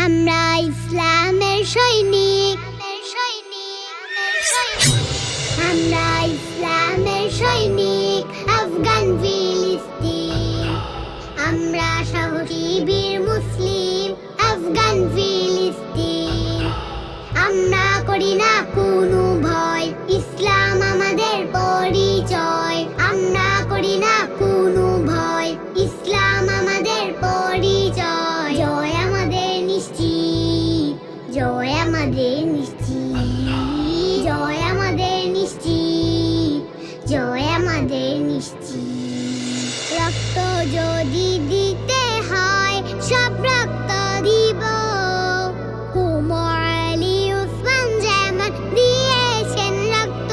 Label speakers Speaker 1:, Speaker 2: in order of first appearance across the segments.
Speaker 1: আমরা ইসলামের সৈনিক, আমরা ইসলামের সৈনিক, আফগান ফিলিস্তিন। আমরা সাহসী বীর মুসলিম, আফগান ফিলিস্তিন। আমরা করি না কোনো ভয়, ইসলাম আমাদের পরিচয়। আমরা করি না কোনো ভয়, ইসলাম আমাদের পরিচয়। জয় আমাদের নিশ্চিত, জয় আমাদের নিশ্চিত, জয় আমাদের নিশ্চিত, জয় আমাদের নিশ্চিত। রক্ত যদি দিতে হয়, সব রক্ত দিব। ওমর আলী ওসমান যেমন দিয়েছেন রক্ত।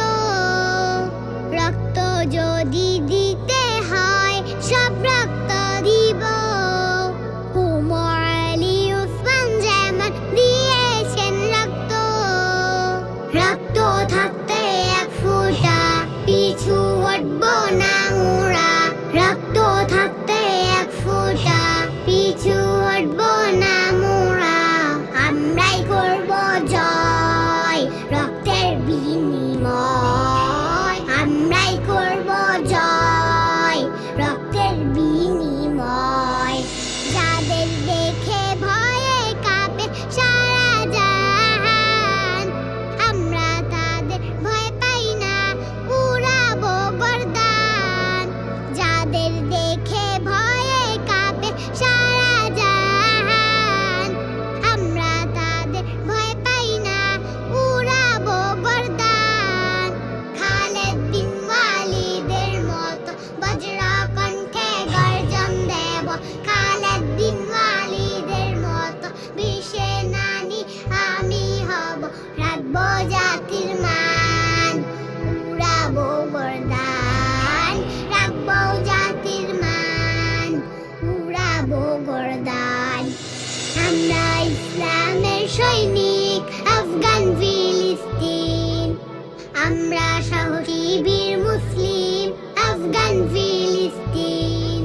Speaker 1: রক্ত যদি দিতে হয়, সব রক্ত দিব। ওমর আলী ওসমান যেমন দিয়েছেন রক্ত। রক্ত থাকতে এক ফোঁটা পিছু হটব না মোরা। রক্ত থাকতে এক ফোঁটা পিছু হটব না মোরা। আমরাই করব জয়, রক্তের বিনিময়। আমরাই করব জয়, রক্তের বিনিময়। যাদের দেখে ভয়ে কাঁপে সারা জাহান, আমরা তাদের ভয় পাই না, উড়াবো গর্দান। যাদের দেখে ভয়ে কাঁপে সারা জাহান, আমরা তাদের ভয় পাই না, উড়াবো গর্দান। খালেদ বিন ওয়ালিদের মতো বজ্র কণ্ঠে গর্জন দেব। খালেদ বিন ওয়ালিদের মতো বীর সেনানী আমি হব। রাখবো জাতির মান, উড়াবো গর্দান। রাখবো জাতির মান, উড়াবো গর্দান। আমরা ইসলামের সৈনিক, আফগান ফিলিস্তিন। আমরা সাহসী বীর মুসলিম, আফগান ফিলিস্তিন।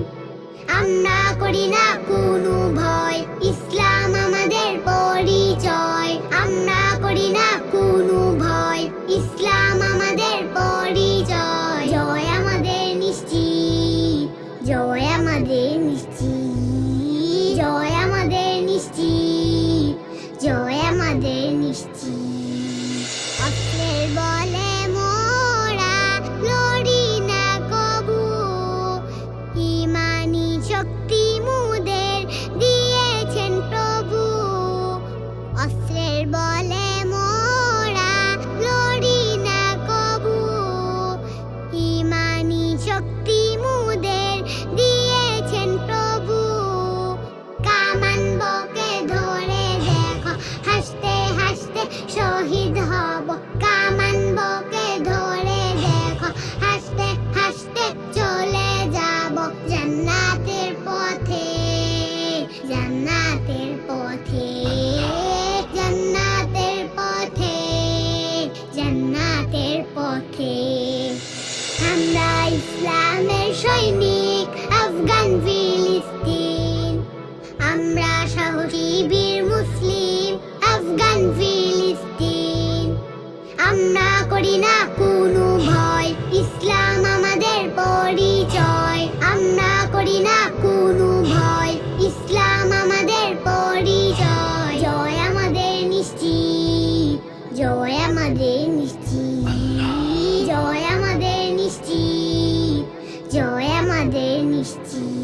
Speaker 1: আমরা করি না কোনো ভয়, ইসলাম আমাদের পরিচয়। আমরা করি না কোনো ভয়, ইসলাম আমাদের পরিচয়। জয় আমাদের নিশ্চিত, জয় আমাদের নিশ্চিত, জয় আমাদের নিশ্চিত, জয় আমাদের নিশ্চিত। অস্ত্রের বলে মোরা লড়ি না কবু, ইমানি শক্তি মুদের দিয়েছেন প্রভু। অস্ত্রের বলে মোরা লড়ি না কবু, ইমানি শক্তি মুদের দিয়েছেন প্রভু। কামান বকে ধরে দেখো, হাসতে হাসতে শহীদ হব। কামান বকে ধরে দেখো, হাসতে হাসতে চলে যাব জান্নাতের পথে, জান্নাতের পথে, জান্নাতের পথে, জান্নাতের পথে। আমরা ইসলামের সৈনিক, আফগান ফিলিস্তিন। আমরা সাহসী বীর মুসলিম, আফগান ফিলিস্তিন। আমরা করি না কোনো ভয়, ইসলাম আমাদের পরিচয়। আমরা করি না কোনো ভয়, ইসলাম আমাদের পরিচয়। জয় আমাদের নিশ্চিত, জয় আমাদের নিশ্চিত, জয় আমাদের নিশ্চিত, জয় আমাদের নিশ্চিত।